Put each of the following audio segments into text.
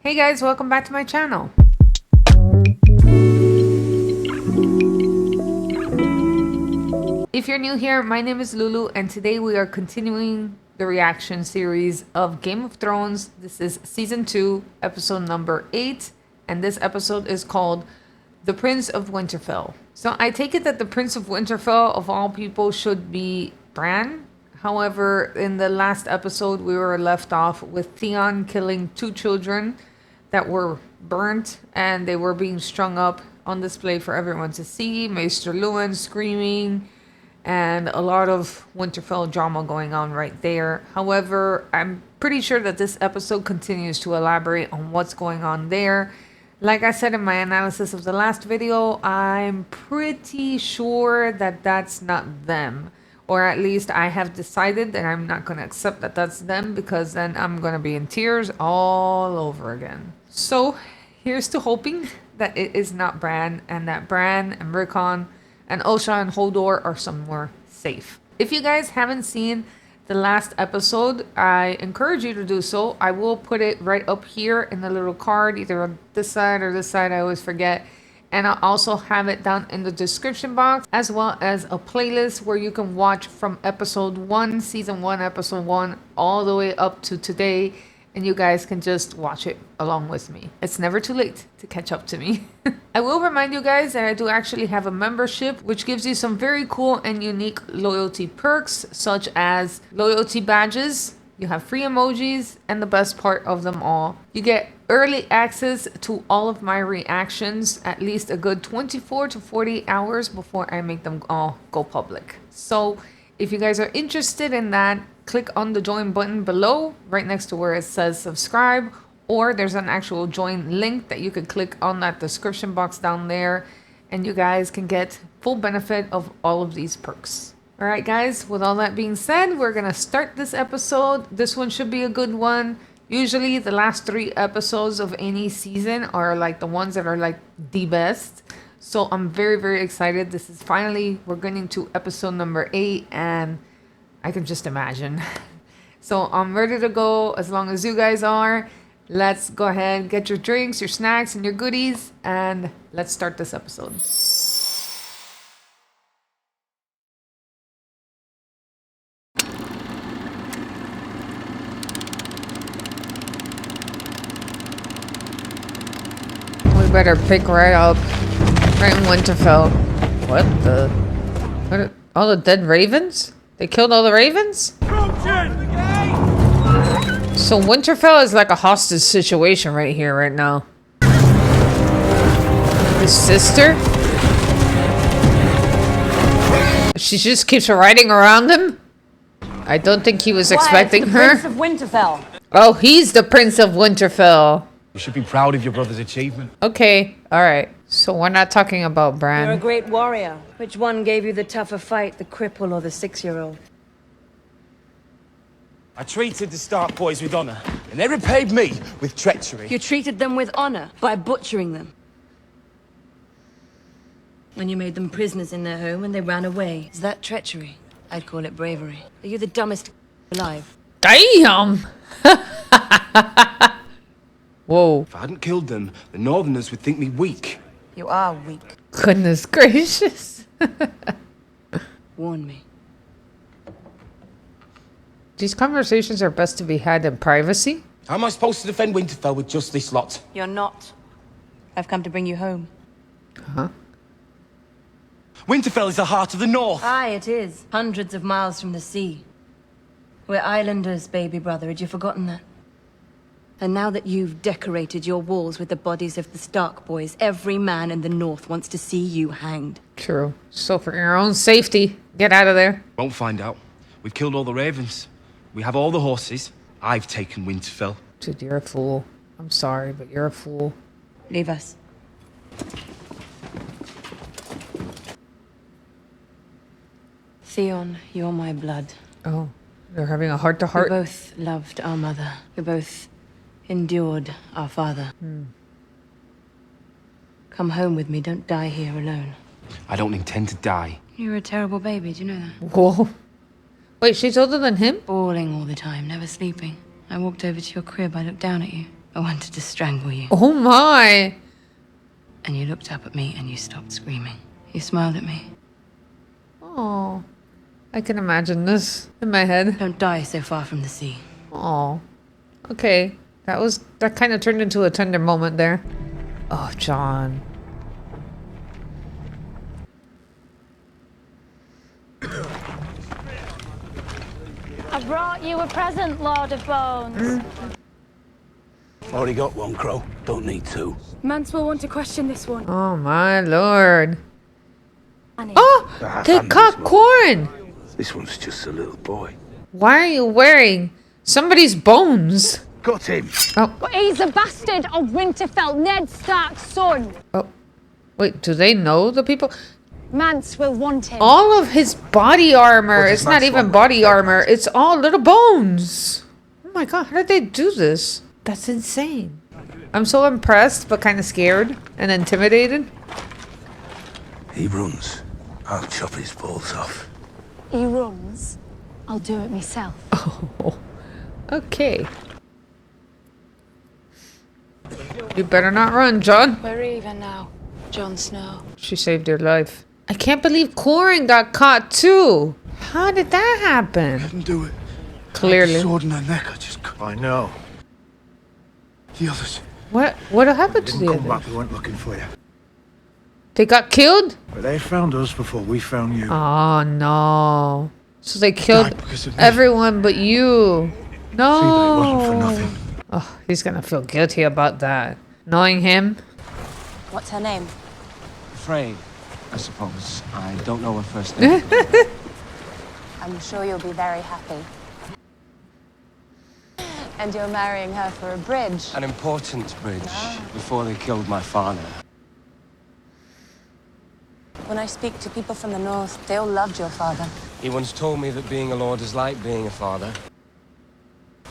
Hey guys, welcome back to my channel. If you're new here, my name is Lulu and today we are continuing the reaction series of Game of Thrones. This is season 2, episode number 8, and this episode is called The Prince of Winterfell. So I take it that the Prince of Winterfell of all people should be Bran. However, in the last episode we were left off with Theon killing 2 children that were burnt and they were being strung up on display for everyone to see. Maester Luwin screaming and a lot of Winterfell drama going on right there. However, I'm pretty sure that this episode continues to elaborate on what's going on there. Like I said in my analysis of the last video, I'm pretty sure that that's not them. Or at least I have decided that I'm not going to accept that that's them, because then I'm going to be in tears all over again. So here's to hoping that it is not Bran, and that Bran and Rickon and Osha and Hodor are somewhere safe. If you guys haven't seen the last episode, I encourage you to do so. I will put it right up here in the little card, either on this side or this side, I always forget. And I'll also have it down in the description box, as well as a playlist where you can watch from episode 1, season 1, episode 1, all the way up to today. And you guys can just watch it along with me. It's never too late to catch up to me. I will remind you guys that I do actually have a membership, which gives you some very cool and unique loyalty perks, such as loyalty badges. You have free emojis, and the best part of them all, you get early access to all of my reactions at least a good 24 to 48 hours before I make them all go public. So if you guys are interested in that, click on the join button below right next to where it says subscribe, or there's an actual join link that you can click on that description box down there, and you guys can get full benefit of all of these perks. All right, guys, with all that being said, we're going to start this episode. This one should be a good one. Usually the last 3 episodes of any season are like the ones that are like the best. So I'm very, very excited. This is finally, we're getting to episode number 8, and I can just imagine. So I'm ready to go as long as you guys are. Let's go ahead, get your drinks, your snacks, and your goodies, and let's start this episode. We better pick right up. Right in Winterfell. What the? What are, all the dead ravens? They killed all the ravens? So Winterfell is like a hostage situation right here, right now. His sister? She just keeps riding around him? I don't think he was expecting her. Prince of Winterfell. Oh, he's the Prince of Winterfell. You should be proud of your brother's achievement. Okay, alright. So we're not talking about Bran. You're a great warrior. Which one gave you the tougher fight, the cripple or the 6-year-old? I treated the Stark boys with honor, and they repaid me with treachery. You treated them with honor by butchering them. When you made them prisoners in their home and they ran away. Is that treachery? I'd call it bravery. Are you the dumbest alive? Damn! Whoa. If I hadn't killed them, the Northerners would think me weak. You are weak. Goodness gracious. Warn me. These conversations are best to be had in privacy. How am I supposed to defend Winterfell with just this lot? You're not. I've come to bring you home. Huh? Winterfell is the heart of the North. Aye, it is. Hundreds of miles from the sea. We're islanders, baby brother. Had you forgotten that? And now that you've decorated your walls with the bodies of the Stark boys, every man in the North wants to see you hanged. True. So for your own safety, get out of there. Won't find out. We've killed all the ravens. We have all the horses. I've taken Winterfell. Dude, you're a fool. I'm sorry, but you're a fool. Leave us. Theon, you're my blood. Oh, they're having a heart to We heart. both loved our mother. We both endured our father. Come home with me. Don't die here alone. I don't intend to die. You're a terrible baby. Do you know that? Whoa. Wait, she's older than him? Bawling all the time, never sleeping. I walked over to your crib. I looked down at you. I wanted to strangle you. Oh my. And you looked up at me and you stopped screaming. You smiled at me. Oh, I can imagine this in my head. Don't die so far from the sea. Oh, okay. That kind of turned into a tender moment there. Oh, Jon. I brought you a present, Lord of Bones. Already got one, Crow. Don't need two. Mance will want to question this one. Oh my lord. Annie. Oh, they caught Qhorin. This one's just a little boy. Why are you wearing somebody's bones? Got him. Oh, But he's a bastard of Winterfell, Ned Stark's son. oh. Wait, do they know the people? Mance will want him. All of his body armor, What does it's not Mance even want? body armor, it's all little bones. Oh my god, how did they do this? That's insane. I'm so impressed, but kind of scared and intimidated. He runs. I'll chop his balls off. He runs. I'll do it myself. Oh, okay. You better not run, Jon. We're even now, Jon Snow. She saved your life. I can't believe Qhorin got caught too. How did that happen? Couldn't do it. Clearly. Sword in her neck. I know. The others. What happened to the Didn't come others? back. We went looking for you. They got killed? But they found us before we found you. Oh no. So they killed Died because of me. everyone but you. No. See, but it wasn't for nothing. Oh, he's gonna feel guilty about that. Knowing him. What's her name? Frey, I suppose. I don't know her first name. I'm sure you'll be very happy. And you're marrying her for a bridge. An important bridge before they killed my father. When I speak to people from the north, they all loved your father. He once told me that being a lord is like being a father.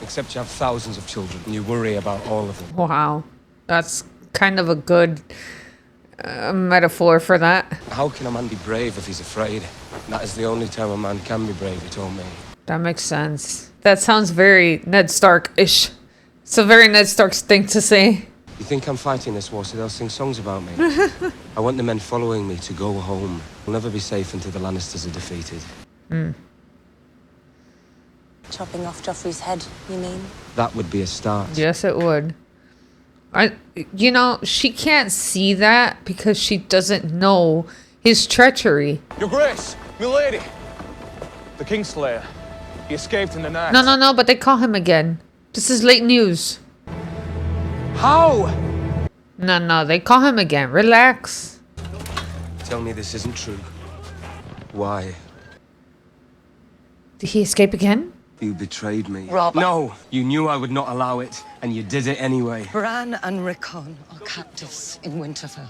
Except you have thousands of children and you worry about all of them. Wow. That's kind of a good metaphor for that. How can a man be brave if he's afraid? That is the only time a man can be brave, he told me. That makes sense. That sounds very Ned Stark-ish. It's a very Ned Stark thing to say. You think I'm fighting this war so they'll sing songs about me? I want the men following me to go home. We'll never be safe until the Lannisters are defeated. Chopping off Joffrey's head, you mean? That would be a start. Yes, it would. She can't see that because she doesn't know his treachery. Your Grace, milady, the Kingslayer. He escaped in the night. No, but they call him again. This is late news. How? No, they call him again. Relax. Tell me this isn't true. Why? Did he escape again? You betrayed me. Robb. No, you knew I would not allow it, and you did it anyway. Bran and Rickon are captives in Winterfell.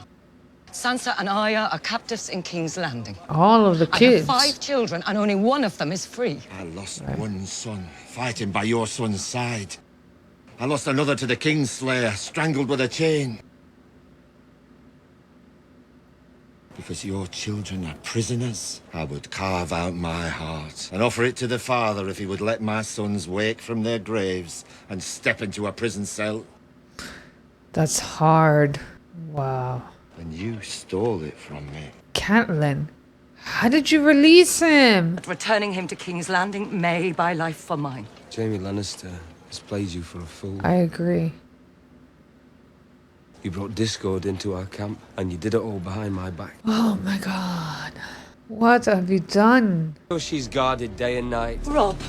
Sansa and Arya are captives in King's Landing. All of the I kids. have 5 children and only one of them is free. I lost one son, fighting by your son's side. I lost another to the Kingslayer, strangled with a chain. Because your children are prisoners, I would carve out my heart and offer it to the Father if he would let my sons wake from their graves and step into a prison cell. That's hard. Wow. And you stole it from me. Catelyn, how did you release him? But returning him to King's Landing may buy life for mine. Jaime Lannister has played you for a fool. I agree. You brought discord into our camp, and you did it all behind my back. Oh my god. What have you done? So she's guarded day and night. Robb.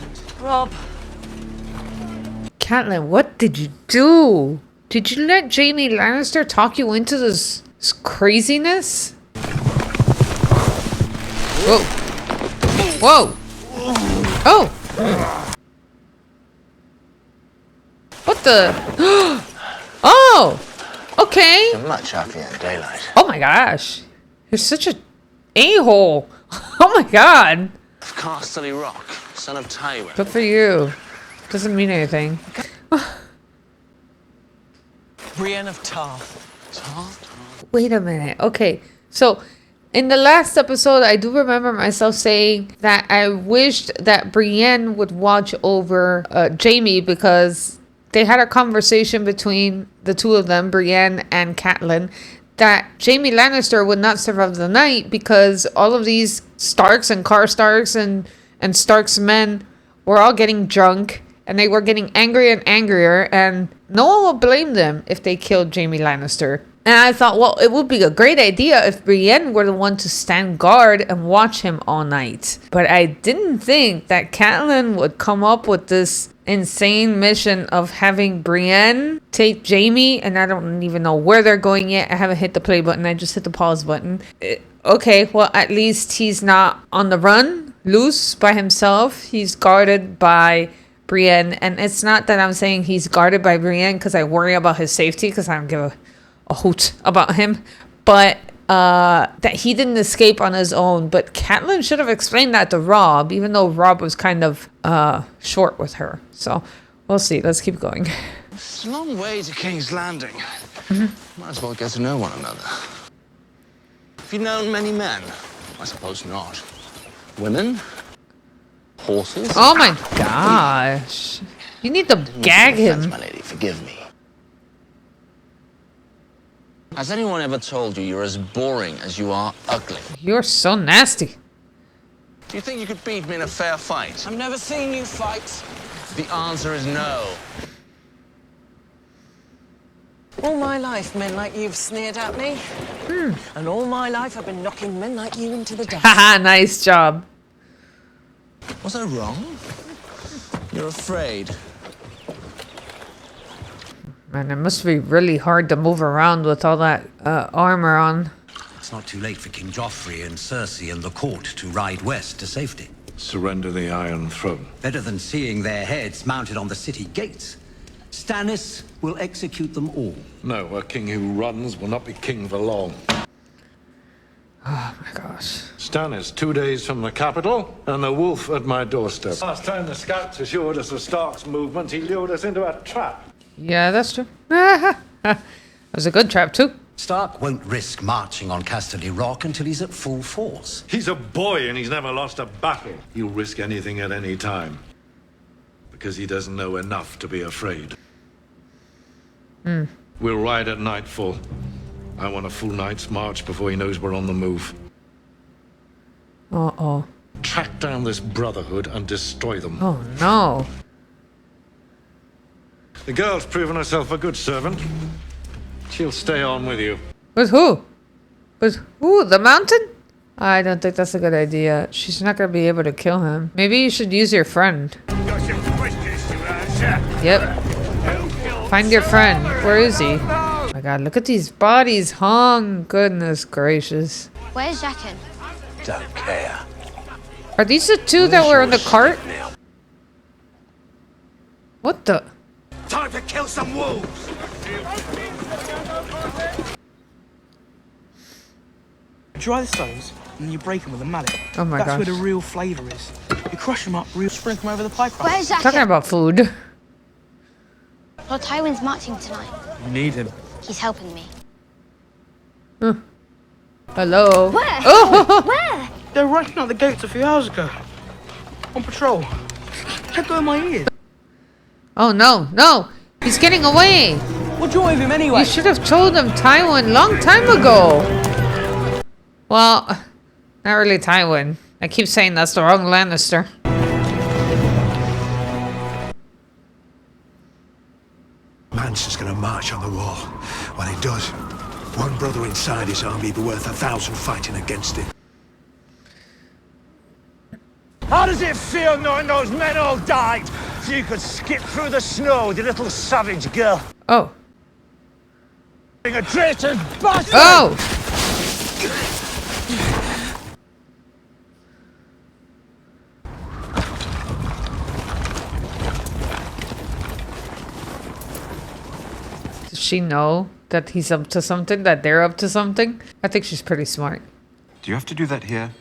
Catelyn, what did you do? Did you let Jaime Lannister talk you into this craziness? Whoa. Whoa. Oh. What the? Oh. Okay. You're much happier in daylight. Oh my gosh. You're such a a-hole. Oh my god. Casterly Rock, son of Tywin. Good for you. Doesn't mean anything. Brienne of Tarth. Tarth? Wait a minute. Okay. So in the last episode, I do remember myself saying that I wished that Brienne would watch over Jaime because they had a conversation between the two of them, Brienne and Catelyn, that Jaime Lannister would not survive the night because all of these Starks and Karstarks and Stark's men were all getting drunk and they were getting angrier and angrier, and no one would blame them if they killed Jaime Lannister. And I thought, well, it would be a great idea if Brienne were the one to stand guard and watch him all night. But I didn't think that Catelyn would come up with this insane mission of having Brienne take Jaime, and I don't even know where they're going yet. I haven't hit the play button. I just hit the pause button. Okay, well, at least he's not on the run, loose by himself. He's guarded by Brienne. And it's not that I'm saying he's guarded by Brienne because I worry about his safety, because I don't give a hoot about him, but that he didn't escape on his own. But Catelyn should have explained that to Robb, even though Robb was kind of short with her. So we'll see. Let's keep going. It's a long way to King's Landing. Might as well get to know one another. Have you known many men? I suppose not. Women? Horses? Oh my gosh. You need to gag him. My lady, forgive me. Has anyone ever told you you're as boring as you are ugly? You're so nasty. Do you think you could beat me in a fair fight? I've never seen you fight. The answer is no. All my life, men like you've sneered at me. And all my life, I've been knocking men like you into the dust. Haha, nice job. Was I wrong? You're afraid. Man, it must be really hard to move around with all that armor on. It's not too late for King Joffrey and Cersei and the court to ride west to safety. Surrender the Iron Throne. Better than seeing their heads mounted on the city gates. Stannis will execute them all. No, a king who runs will not be king for long. Oh my gosh. Stannis, 2 days from the capital, and the wolf at my doorstep. Last time the scouts assured us of Stark's movement, he lured us into a trap. Yeah, that's true. That was a good trap too. Stark won't risk marching on Casterly Rock until he's at full force. He's a boy and he's never lost a battle. He'll risk anything at any time. Because he doesn't know enough to be afraid. We'll ride at nightfall. I want a full night's march before he knows we're on the move. Uh-oh. Track down this brotherhood and destroy them. Oh no. The girl's proven herself a good servant. She'll stay on with you. With who? With who? The mountain? I don't think that's a good idea. She's not gonna be able to kill him. Maybe you should use your friend. Got some questions to answer. Yep. Find your friend. Where is he? Oh my god, look at these bodies hung. Goodness gracious. Where's Jaqen? Don't care. Are these the two that were in the cart? What the? Time to kill some wolves! Dry the stones, and then you break them with a mallet. Oh my gosh. That's where the real flavour is. You crush them up, sprinkle them over the pie crust. Where's Jaqen? Talking about food. Lord Tywin's marching tonight. You need him. He's helping me. Hello. Where? Oh! Where? They were running out the gates a few hours ago. On patrol. Let go of my ears. Oh no, no! He's getting away! What's wrong with him anyway? You should have told him Tywin long time ago! Well, not really Tywin. I keep saying that's the wrong Lannister. Manson's gonna march on the wall. When he does, one brother inside his army will be worth 1,000 fighting against him. How does it feel knowing those men all died so you could skip through the snow with your little savage girl? Oh. Being a traitor's bastard! Oh! Does she know that he's up to something? That they're up to something? I think she's pretty smart. Do you have to do that here?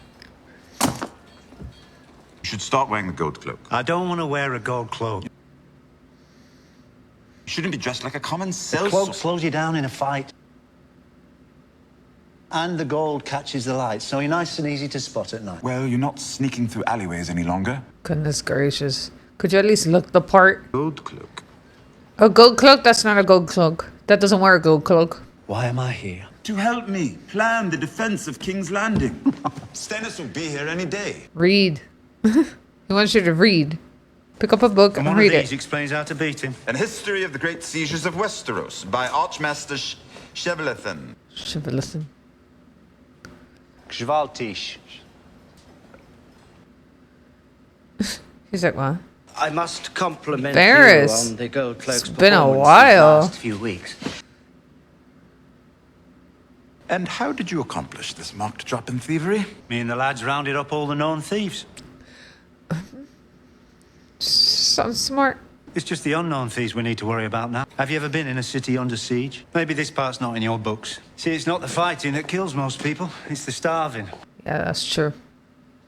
You should start wearing the gold cloak. I don't want to wear a gold cloak. You shouldn't be dressed like a common The sellsword. cloak slows you down in a fight. And the gold catches the light, so you're nice and easy to spot at night. Well, you're not sneaking through alleyways any longer. Goodness gracious. Could you at least look the part? Gold cloak. A gold cloak? That's not a gold cloak. That doesn't wear a gold cloak. Why am I here? To help me plan the defense of King's Landing. Stannis will be here any day. Read. He wants you to read. Pick up a book and read it. Explains how to beat him. An History of the Great Sieges of Westeros by Archmaster Shebelethon. Shebelethon. Gvaltish. He's like, what? I must compliment Varys. you on the gold cloak's It's been a performance while. these last few weeks. And how did you accomplish this mocked drop in thievery? Me and the lads rounded up all the known thieves. Sounds smart. It's just the unknown thieves we need to worry about now. Have you ever been in a city under siege? Maybe this part's not in your books. See, it's not the fighting that kills most people. It's the starving. Yeah, that's true.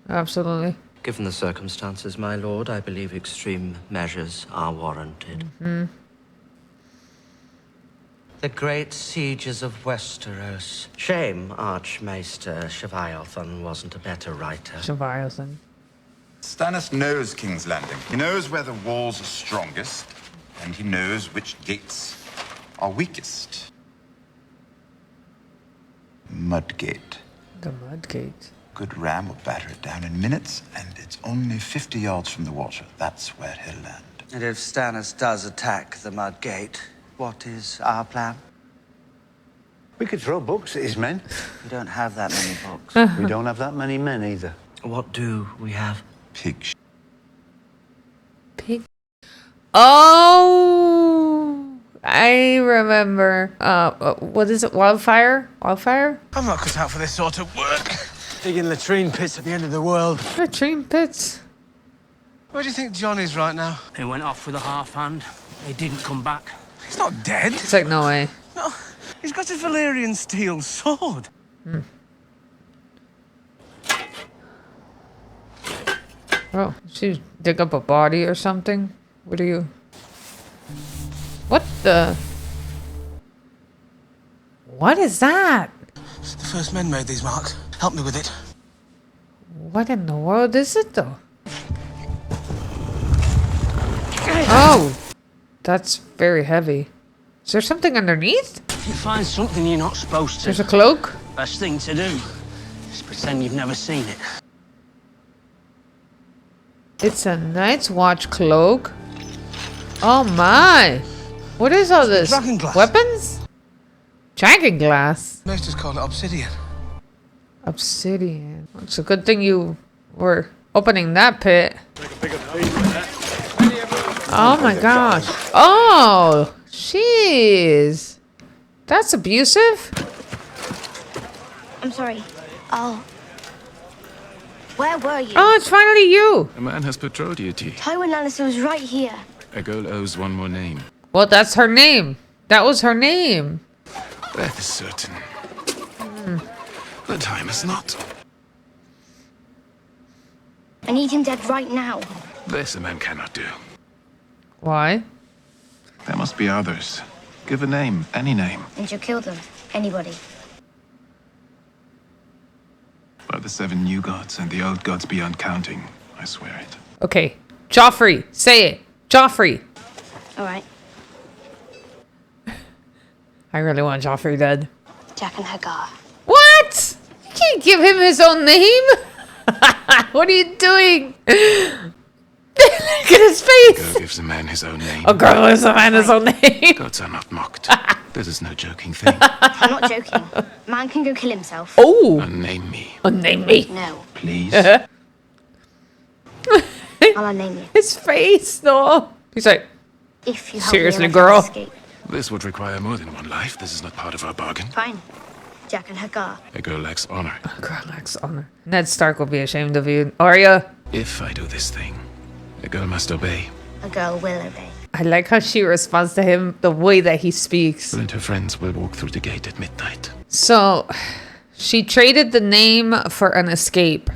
Absolutely. Given the circumstances, my lord, I believe extreme measures are warranted. The great sieges of Westeros. Shame Archmaester Shebelethon wasn't a better writer. Shebelethon. Stannis knows King's Landing. He knows where the walls are strongest, and he knows which gates are weakest. Mudgate. The Mudgate. Good ram will batter it down in minutes, and it's only 50 yards from the water. That's where he'll land. And if Stannis does attack the Mudgate, what is our plan? We could throw books at his men. We don't have that many books. We don't have that many men either. What do we have? Pig. Pig. Oh, I remember. What is it? Wildfire? Wildfire? I'm not cut out for this sort of work. Digging latrine pits at the end of the world. Latrine pits. Where do you think Jon is right now? He went off with a half hand. He didn't come back. He's not dead. It's like, no way. No, he's got a Valyrian steel sword. Oh, she dig up a body or something? What are you? What the? What is that? The first men made these marks. Help me with it. What in the world is it though? Oh, that's very heavy. Is there something underneath? If you find something you're not supposed to, There's a cloak? best thing to do is pretend you've never seen it. It's a Night's Watch cloak. Oh my! What is all this? Dragonglass. Weapons? Dragonglass. Most just call it obsidian. Obsidian. It's a good thing you were opening that pit. Oh my gosh. Oh, jeez. That's abusive. I'm sorry. Oh. Where were you? Oh, it's finally you. A man has betrothed you, T. Tywin Lannister was right here. A girl owes one more name. Well, that's her name. That was her name. Death is certain. The time is not. I need him dead right now. This a man cannot do. Why? There must be others. Give a name, any name. And you'll kill them. Anybody. By the 7 new gods and the old gods beyond counting, I swear it. Okay. Joffrey. Say it. Joffrey. All right. I really want Joffrey dead. Jack and Hagar. What? You can't give him his own name. What are you doing? Look at his face. Girl gives a man his own name. A girl gives a man his own name. Gods are not mocked. That is no joking thing. I'm not joking. Man can go kill himself. Oh. Unname me. Unname me. No. Please. I'll unname you. His face, though. He's like, If you help seriously, me girl. escape. This would require more than one life. This is not part of our bargain. Fine. Jack and Hagar. A girl lacks honor. A girl lacks honor. Ned Stark will be ashamed of you. Arya. If I do this thing, a girl must obey. A girl will obey. I like how she responds to him, the way that he speaks. And her friends will walk through the gate at midnight. So, she traded the name for an escape.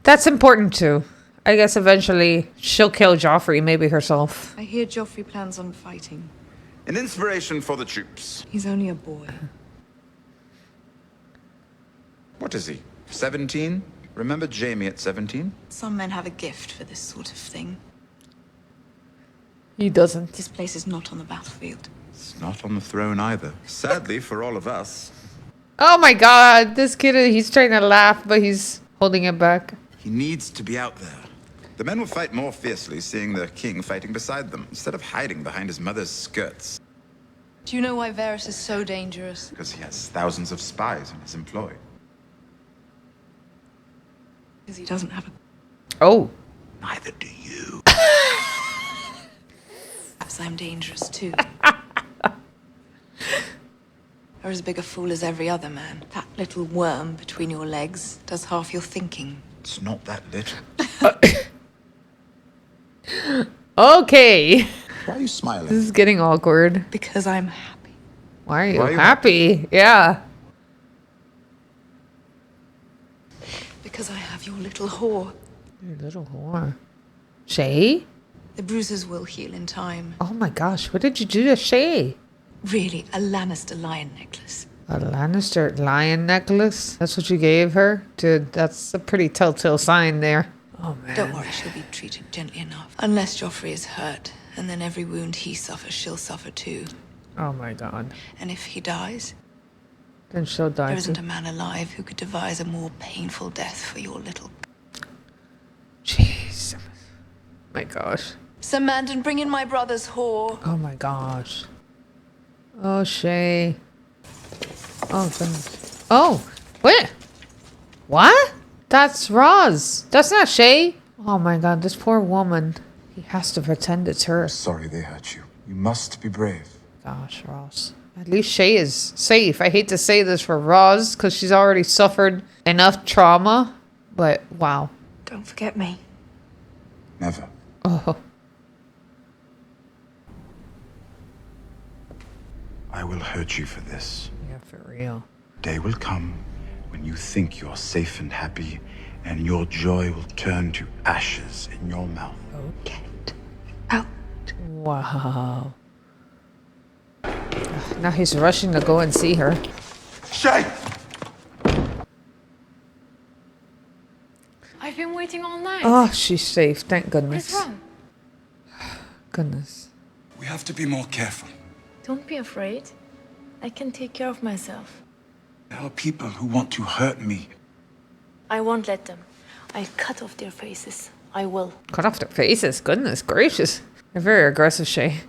That's important too. I guess eventually she'll kill Joffrey, maybe herself. I hear Joffrey plans on fighting. An inspiration for the troops. He's only a boy. What is he? 17? Remember Jaime at 17? Some men have a gift for this sort of thing. He doesn't. This place is not on the battlefield. It's not on the throne either. Sadly for all of us. Oh my god, this kid, he's trying to laugh, but he's holding it back. He needs to be out there. The men will fight more fiercely seeing the king fighting beside them, instead of hiding behind his mother's skirts. Do you know why Varys is so dangerous? Because he has thousands of spies in his employ. Because he doesn't have a... Oh. Neither do you. Perhaps I'm dangerous too. Or as big a fool as every other man. That little worm between your legs does half your thinking. It's not that little. Okay. Why are you smiling? This is getting awkward. Because I'm happy. Why are you happy? Yeah. Because I have your little whore. Your little whore. Shay? The bruises will heal in time. Oh my gosh, what did you do to Shay? Really, a Lannister lion necklace. A Lannister lion necklace? That's what you gave her? Dude, that's a pretty telltale sign there. Oh man. Don't worry, she'll be treated gently enough. Unless Joffrey is hurt, and then every wound he suffers, she'll suffer too. Oh my god. And if he dies, then she'll die there isn't too. a man alive who could devise a more painful death for your little... Jeez. My gosh. Sir Mandan, bring in my brother's whore. Oh my gosh. Oh, Shay. Oh, goodness. Oh, wait. What? That's Roz. That's not Shay. Oh my god, this poor woman. He has to pretend it's her. Sorry they hurt you. You must be brave. Gosh, Roz. At least Shay is safe. I hate to say this for Roz, because she's already suffered enough trauma. But, wow. Don't forget me. Never. Oh. I will hurt you for this. Yeah, for real. Day will come when you think you're safe and happy, and your joy will turn to ashes in your mouth. Okay. Out. Wow. Now he's rushing to go and see her. Shay! I've been waiting all night. Oh, she's safe. Thank goodness. What's wrong? Goodness. We have to be more careful. Don't be afraid. I can take care of myself. There are people who want to hurt me. I won't let them. I'll cut off their faces. I will. Cut off their faces. Goodness gracious. You're very aggressive, Shay.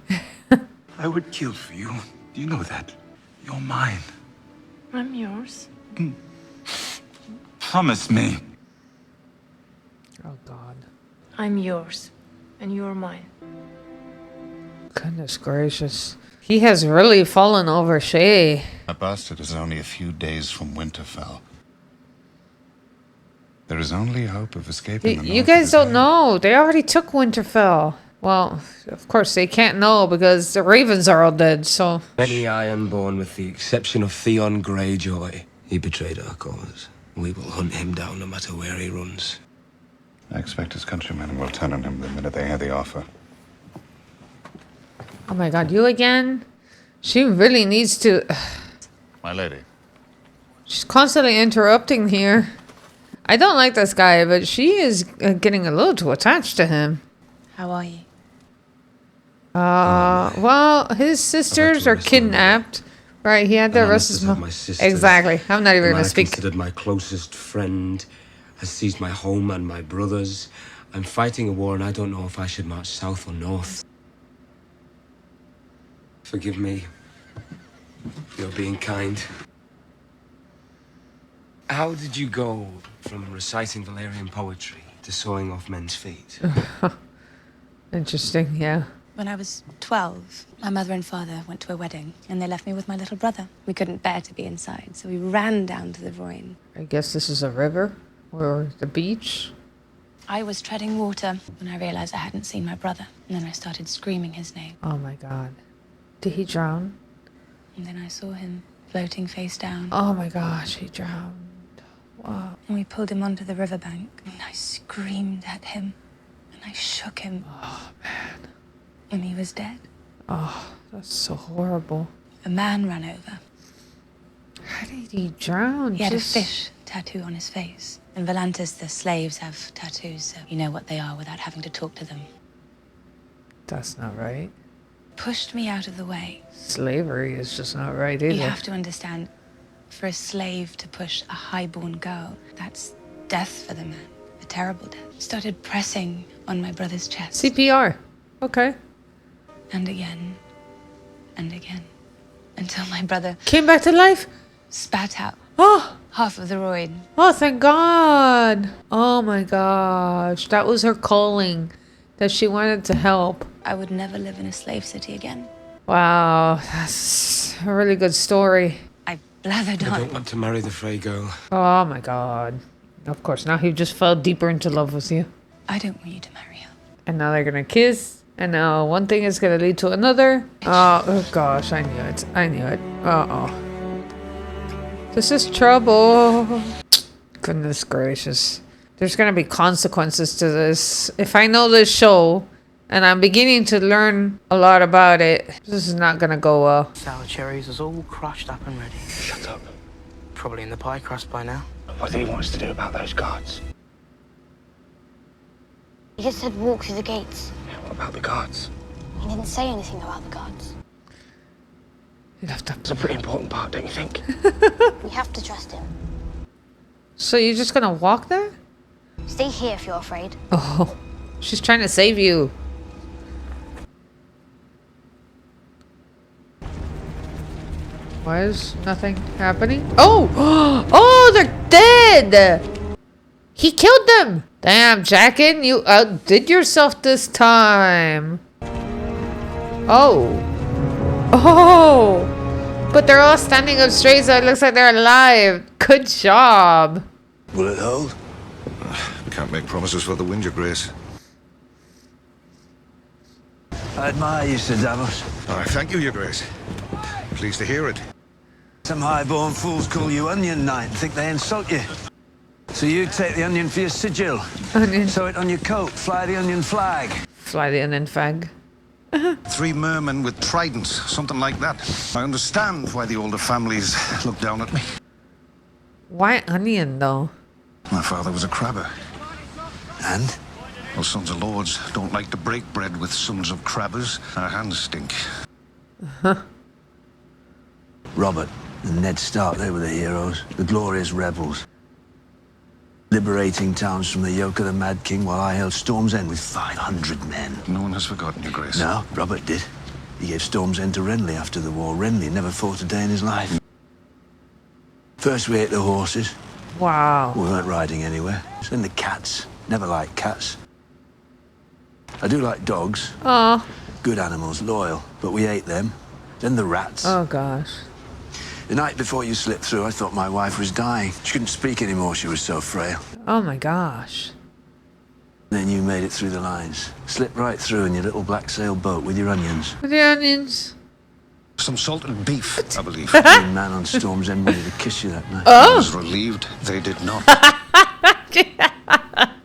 I would kill for you. Do you know that? You're mine. I'm yours. Promise me. Oh, God. I'm yours. And you're mine. Goodness gracious. He has really fallen over Shay. That bastard is only a few days from Winterfell. There is only hope of escaping the You guys don't know. They already took Winterfell. Well, of course they can't know because the ravens are all dead, so... Many Ironborn with the exception of Theon Greyjoy. He betrayed our cause. We will hunt him down no matter where he runs. I expect his countrymen will turn on him the minute they hear the offer. Oh my god, you again? She really needs to... My lady. She's constantly interrupting here. I don't like this guy, but she is getting a little too attached to him. How are you? Well, his sisters are kidnapped. Right, he had to arrest his mom. Exactly. I'm not even going to speak. Considered my closest friend has seized my home and my brothers. I'm fighting a war and I don't know if I should march south or north. Forgive me. You're being kind. How did you go from reciting Valyrian poetry to sawing off men's feet? Interesting, yeah. When I was 12, my mother and father went to a wedding, and they left me with my little brother. We couldn't bear to be inside, so we ran down to the Vroin. I guess this is a river or the beach. I was treading water when I realized I hadn't seen my brother, and then I started screaming his name. Oh my god. Did he drown? And then I saw him floating face down. Oh my gosh, he drowned. Wow. And we pulled him onto the riverbank, and I screamed at him, and I shook him. Oh man. And he was dead. Oh, that's so horrible. A man ran over. How did he drown? He had a fish tattoo on his face. In Volantis, the slaves have tattoos, so you know what they are without having to talk to them. That's not right. Pushed me out of the way. Slavery is just not right either. You have to understand, for a slave to push a highborn girl, that's death for the man. A terrible death. Started pressing on my brother's chest. CPR. Okay. And again. And again. Until my brother came back to life? Spat out. Oh! Half of the roid. Oh, thank God. Oh my gosh. That was her calling. That she wanted to help. I would never live in a slave city again. Wow. That's a really good story. I blathered on. I don't want to marry the Frey girl. Oh my God. Of course, now he just fell deeper into love with you. I don't want you to marry her. And now they're gonna kiss. And now one thing is gonna lead to another. Oh gosh, I knew it. I knew it. Uh-oh. This is trouble. Goodness gracious. There's gonna be consequences to this. If I know this show, and I'm beginning to learn a lot about it, this is not gonna go well. Sour cherries is all crushed up and ready. Shut up. Probably in the pie crust by now. What do he want us to do about those guards? He just said walk through the gates. Yeah, what about the guards? He didn't say anything about the guards. It's a pretty important part, don't you think? We have to trust him. So you're just gonna walk there? Stay here if you're afraid. Oh, she's trying to save you. Why is nothing happening? Oh! Oh, they're dead! He killed them! Damn, Jaqen, you outdid yourself this time. Oh. Oh! But they're all standing up straight, so it looks like they're alive. Good job. Will it hold? Can't make promises for the wind, your grace. I admire you, Sir Davos. I thank you, your grace. Pleased to hear it. Some high-born fools call you Onion Knight and think they insult you. So you take the onion for your sigil. Onion. Sew it on your coat, fly the onion flag. Fly the onion flag. 3 mermen with tridents, something like that. I understand why the older families look down at me. Why onion, though? My father was a crabber. And? Well, sons of lords don't like to break bread with sons of crabbers. Our hands stink. Robert and Ned Stark, they were the heroes, the glorious rebels. Liberating towns from the yoke of the Mad King while I held Storm's End with 500 men. No one has forgotten your grace. No, Robert did. He gave Storm's End to Renly after the war. Renly never fought a day in his life. First we ate the horses. Wow. We weren't riding anywhere. Then the cats. Never liked cats. I do like dogs. Oh. Good animals, loyal. But we ate them. Then the rats. Oh, gosh. The night before you slipped through, I thought my wife was dying. She couldn't speak anymore, she was so frail. Oh, my gosh. Then you made it through the lines. Slipped right through in your little black sail boat with your onions. With the onions. Some salted beef, I believe. The man on Storm's End wanted to kiss you that night. Oh. I was relieved they did not.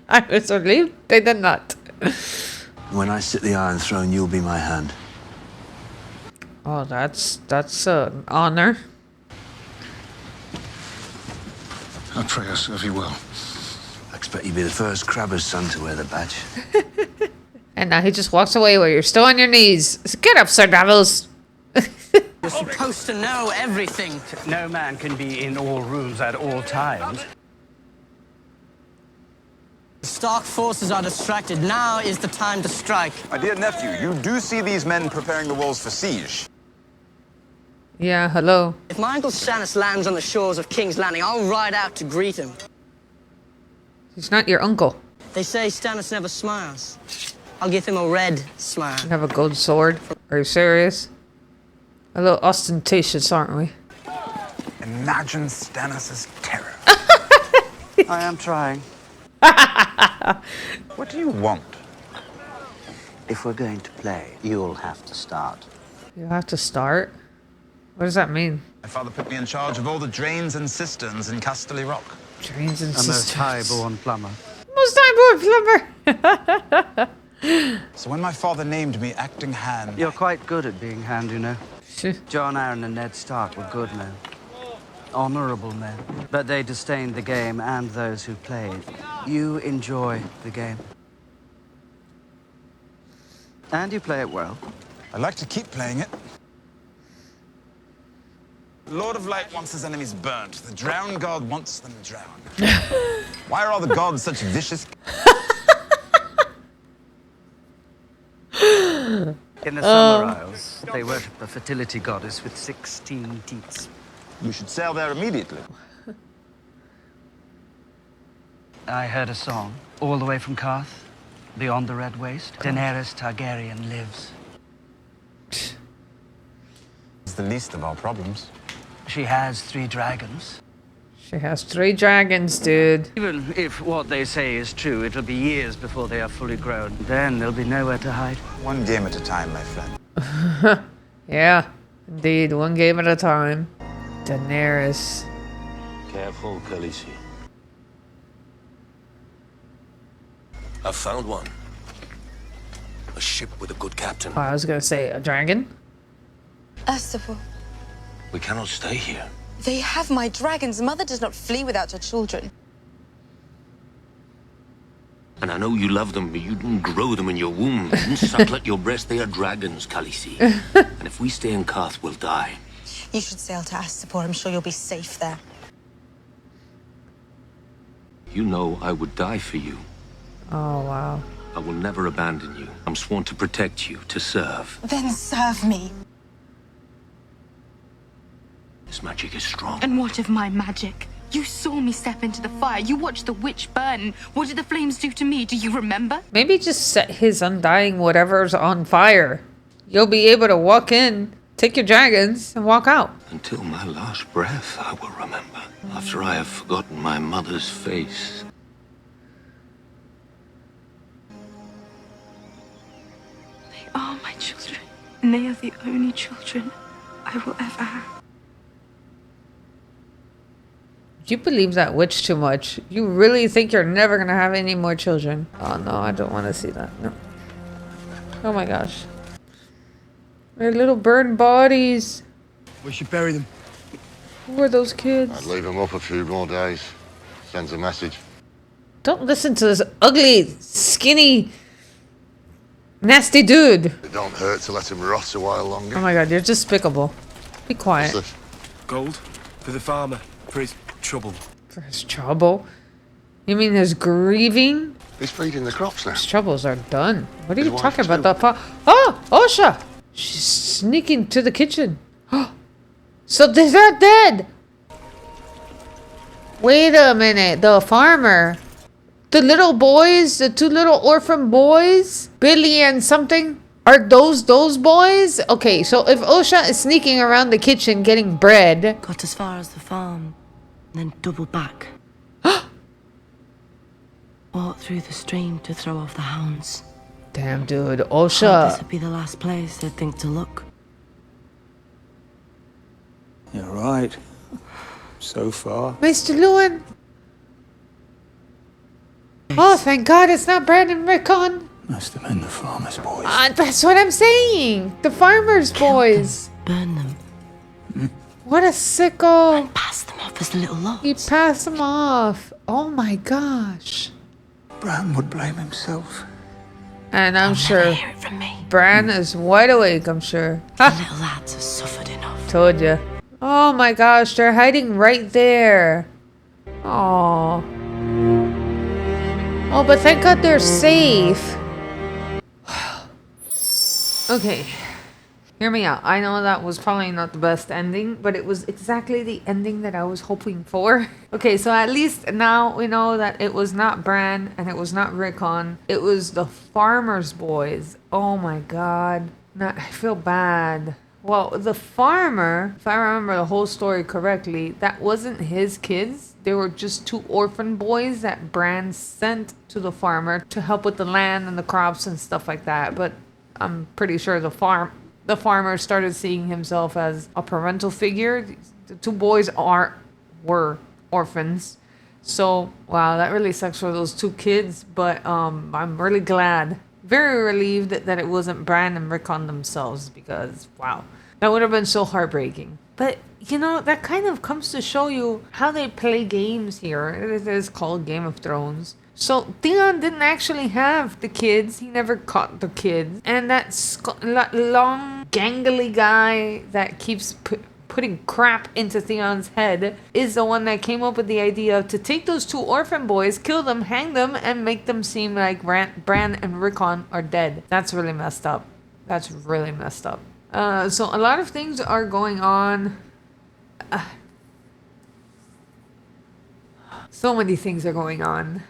I was relieved they did not. When I sit the Iron Throne, you'll be my hand. Oh, that's an honor. I pray I serve you well. I expect you'll be the first crabber's son to wear the badge. And now he just walks away while you're still on your knees. Get up, Sir Davos. You're supposed to know everything. No man can be in all rooms at all times. The Stark forces are distracted. Now is the time to strike. My dear nephew, you do see these men preparing the walls for siege. Yeah, hello. If my uncle Stannis lands on the shores of King's Landing, I'll ride out to greet him. He's not your uncle. They say Stannis never smiles. I'll give him a red smile. You have a gold sword. Are you serious? A little ostentatious, aren't we? Imagine Stannis' terror. I am trying. What do you want? If we're going to play, you'll have to start. You have to start? What does that mean? My father put me in charge of all the drains and cisterns in Casterly Rock. Drains and A most cisterns. high-born plumber. Most high-born plumber! So when my father named me acting hand... You're quite good at being hand, you know. Jon Arryn and Ned Stark were good men. Honorable men. But they disdained the game and those who played. You enjoy the game. And you play it well. I like to keep playing it. Lord of Light wants his enemies burnt. The Drown God wants them drowned. Why are all the gods such vicious... In the Summer Isles, they worship the fertility goddess with 16 teats. You should sail there immediately. I heard a song all the way from Qarth, beyond the Red Waste. Daenerys Targaryen lives. It's the least of our problems. She has 3 dragons. She has 3 dragons, dude. Even if what they say is true, it'll be years before they are fully grown. Then there'll be nowhere to hide. One game at a time, my friend. Yeah, indeed. One game at a time. Daenerys. Careful, Khaleesi. I've found one. A ship with a good captain. Oh, I was gonna say a dragon. Astapor, We cannot stay here. they have my dragons. Mother does not flee without her children. And I know you love them, but you didn't grow them in your womb. You didn't suckle at your breast. They are dragons, Khaleesi. And if we stay in Qarth, we'll die. You should sail to Astapor. I'm sure you'll be safe there. You know I would die for you. Oh, wow. I will never abandon you. I'm sworn to protect you, to serve. Then serve me. This magic is strong. And what of my magic? You saw me step into the fire. You watched the witch burn. What did the flames do to me? Do you remember? Maybe just set his undying whatever's on fire. You'll be able to walk in, take your dragons, and walk out. Until my last breath, I will remember. After I have forgotten my mother's face. They are my children. And they are the only children I will ever have. You believe that witch too much. You really think you're never gonna have any more children. Oh no, I don't want to see that. No. Oh my gosh. Their little burned bodies. We should bury them. Who are those kids? I'd leave them up a few more days. Sends a message. Don't listen to this ugly, skinny, nasty dude. It don't hurt to let him rot a while longer. Oh my god, you're despicable. Be quiet. Gold for the farmer for his trouble. For his trouble? You mean his grieving? He's feeding the crops now. His troubles are done. What are His you wife talking too. about? Oh, Osha! She's sneaking to the kitchen. So they're not dead! Wait a minute, the farmer. The little boys, the 2 little orphan boys, Billy and something, are those boys? Okay, so if Osha is sneaking around the kitchen getting bread. Got as far as the farm, then doubled back. Walked through the stream to throw off the hounds. Damn, dude, Thought Osha. this would be the last place they'd think to look. You're right. So far. Mr. Lewin. Oh, thank God it's not Brandon Rickon. Must have been the farmer's boys. That's what I'm saying. The farmer's boys. Burn them. What a sicko. And pass them off as little lots. He passed them off. Oh my gosh. Bran would blame himself. And I'm sure Hear it from me. Bran is wide awake, I'm sure. The little lads have suffered enough. Told ya. Oh my gosh, they're hiding right there. Oh. Oh, but thank God they're safe. Okay. Hear me out. I know that was probably not the best ending, but it was exactly the ending that I was hoping for. Okay, so at least now we know that it was not Bran and it was not Rickon. It was the farmer's boys. Oh my God. I feel bad. Well, the farmer, if I remember the whole story correctly, that wasn't his kids. They were just 2 orphan boys that Bran sent to the farmer to help with the land and the crops and stuff like that. But I'm pretty sure the farmer started seeing himself as a parental figure. The 2 boys were orphans. So, wow, that really sucks for those 2 kids. But I'm really glad, very relieved that it wasn't Bran and Rickon themselves, because, wow, that would have been so heartbreaking. But, you know, that kind of comes to show you how they play games here. It is called Game of Thrones. So Theon didn't actually have the kids. He never caught the kids. And that long, gangly guy that keeps putting crap into Theon's head is the one that came up with the idea to take those 2 orphan boys, kill them, hang them, and make them seem like Bran and Rickon are dead. That's really messed up. That's really messed up. So a lot of things are going on. So many things are going on.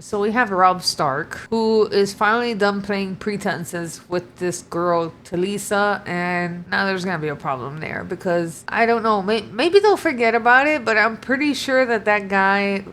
So we have Robb Stark, who is finally done playing pretenses with this girl, Talisa, and now there's gonna be a problem there because, I don't know, maybe they'll forget about it, but I'm pretty sure that that guy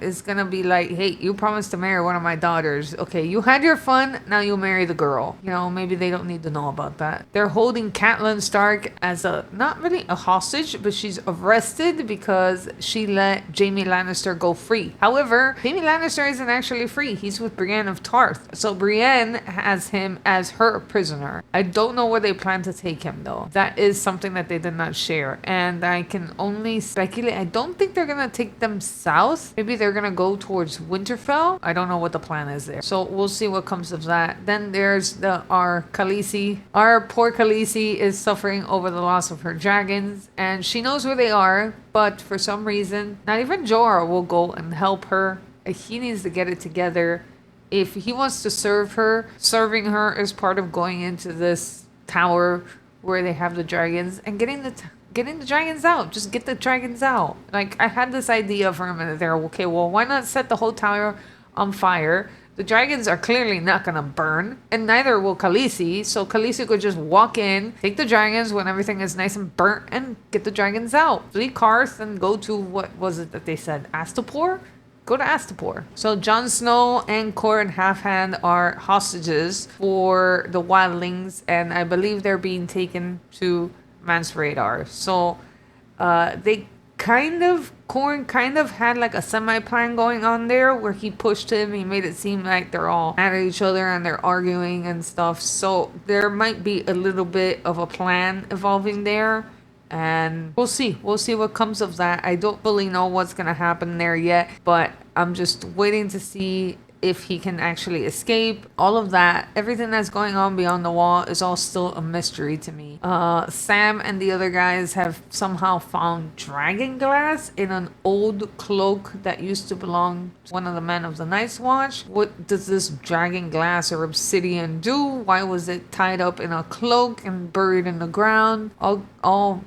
is gonna be like, hey, you promised to marry one of my daughters. Okay, you had your fun, now you marry the girl. You know, maybe they don't need to know about that. They're holding Catelyn Stark as not really a hostage, but she's arrested because she let Jaime Lannister go free. However, Jaime Lannister isn't actually free. He's with Brienne of Qarth. So Brienne has him as her prisoner. I don't know where they plan to take him though. That is something that they did not share. And I can only speculate. I don't think they're going to take them south. Maybe they're going to go towards Winterfell. I don't know what the plan is there. So we'll see what comes of that. Then there's our Khaleesi. Our poor Khaleesi is suffering over the loss of her dragons. And she knows where they are. But for some reason, not even Jorah will go and help her. He needs to get it together. If he wants to serve her, serving her is part of going into this tower where they have the dragons and getting the dragons out. Just get the dragons out. Like, I had this idea for a minute there. Okay, well, why not set the whole tower on fire? The dragons are clearly not going to burn, and neither will Khaleesi. So Khaleesi could just walk in, take the dragons when everything is nice and burnt, and get the dragons out. Flee Qarth and go to, what was it that they said? Astapor? Go to Astapor. So Jon Snow and Qhorin Halfhand are hostages for the wildlings, and I believe they're being taken to Mance Radar. So Qhorin kind of had like a semi-plan going on there where he pushed him. He made it seem like they're all mad at each other and they're arguing and stuff. So there might be a little bit of a plan evolving there. And we'll see. We'll see what comes of that. I don't really know what's going to happen there yet. But I'm just waiting to see if he can actually escape. All of that, everything that's going on beyond the wall is all still a mystery to me. Sam and the other guys have somehow found dragonglass in an old cloak that used to belong to one of the men of the Night's Watch. What does this dragonglass or obsidian do? Why was it tied up in a cloak and buried in the ground? All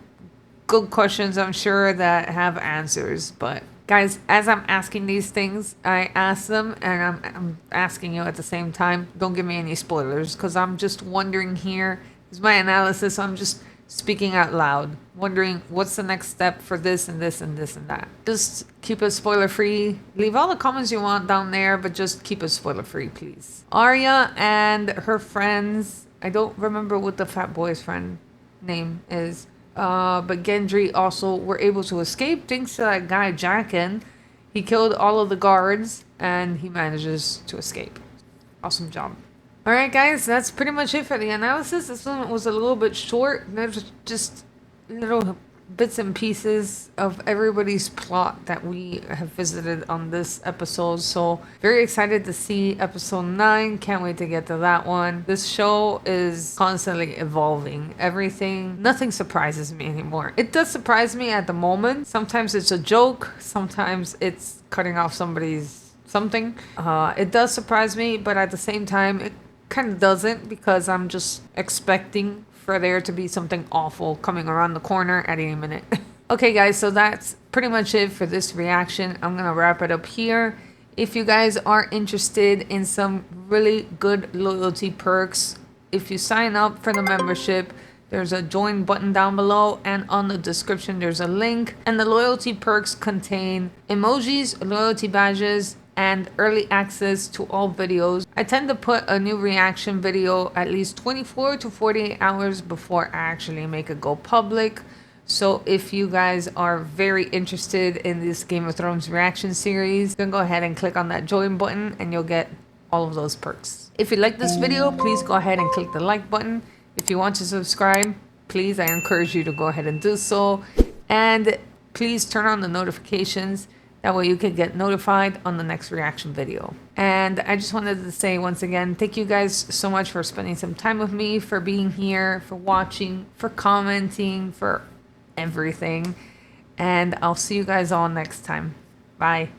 good questions, I'm sure, that have answers. But guys, as I'm asking these things, I ask them, and I'm asking you at the same time. Don't give me any spoilers, because I'm just wondering here. It's my analysis. I'm just speaking out loud, wondering what's the next step for this and this and this and that. Just keep it spoiler free. Leave all the comments you want down there, but just keep it spoiler free, please. Arya and her friends. I don't remember what the fat boy's friend name is. But Gendry also were able to escape thanks to that guy Jaqen. He killed all of the guards and he manages to escape. Awesome job. Alright guys, that's pretty much it for the analysis. This one was a little bit short. There's just little bits and pieces of everybody's plot that we have visited on this episode. So very excited to see episode 9. Can't wait to get to that one. This show is constantly evolving. Nothing surprises me anymore. It does surprise me at the moment. Sometimes it's a joke. Sometimes it's cutting off somebody's something. It does surprise me, but at the same time, it kind of doesn't, because I'm just expecting for there to be something awful coming around the corner at any minute. Okay guys, so that's pretty much it for this reaction. I'm gonna wrap it up here. If you guys are interested in some really good loyalty perks, if you sign up for the membership, there's a join button down below, and on the description there's a link. And the loyalty perks contain emojis, loyalty badges, and early access to all videos. I tend to put a new reaction video at least 24 to 48 hours before I actually make it go public. So if you guys are very interested in this Game of Thrones reaction series, then go ahead and click on that join button and you'll get all of those perks. If you like this video, please go ahead and click the like button. If you want to subscribe, please, I encourage you to go ahead and do so. And please turn on the notifications. That way you can get notified on the next reaction video. And I just wanted to say once again, thank you guys so much for spending some time with me, for being here, for watching, for commenting, for everything. And I'll see you guys all next time. Bye.